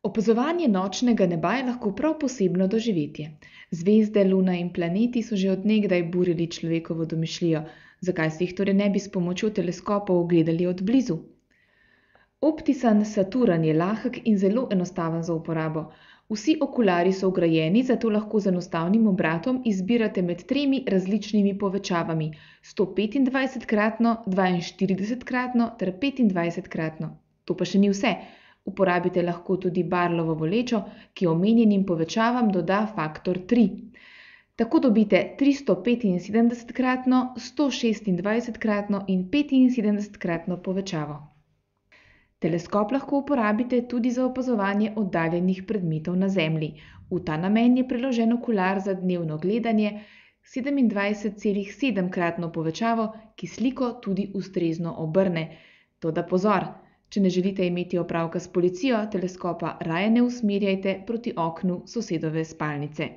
Opazovanje nočnega neba je lahko prav posebno doživetje. Zvezde, luna in planeti so že od nekdaj burili človekovo domišljijo, zakaj si jih torej ne bi s pomočjo teleskopov ogledali od blizu? Optisan Saturn je lahek in zelo enostaven za uporabo. Vsi okularji so vgrajeni, zato lahko z enostavnim obratom izbirate med 3 različnimi povečavami: 125-kratno, 42-kratno ter 25-kratno. To pa še ni vse. Uporabite lahko tudi Barlovo volečo, ki omenjenim povečavam doda faktor 3. Tako dobite 375-kratno, 126-kratno in 75-kratno povečavo. Teleskop lahko uporabite tudi za opazovanje oddaljenih predmetov na Zemlji. V ta namen je priložen okular za dnevno gledanje 27,7-kratno povečavo, ki sliko tudi ustrezno obrne. Toda pozor! Če ne želite imeti opravka s policijo, teleskopa raje ne usmerjajte proti oknu sosedove spalnice.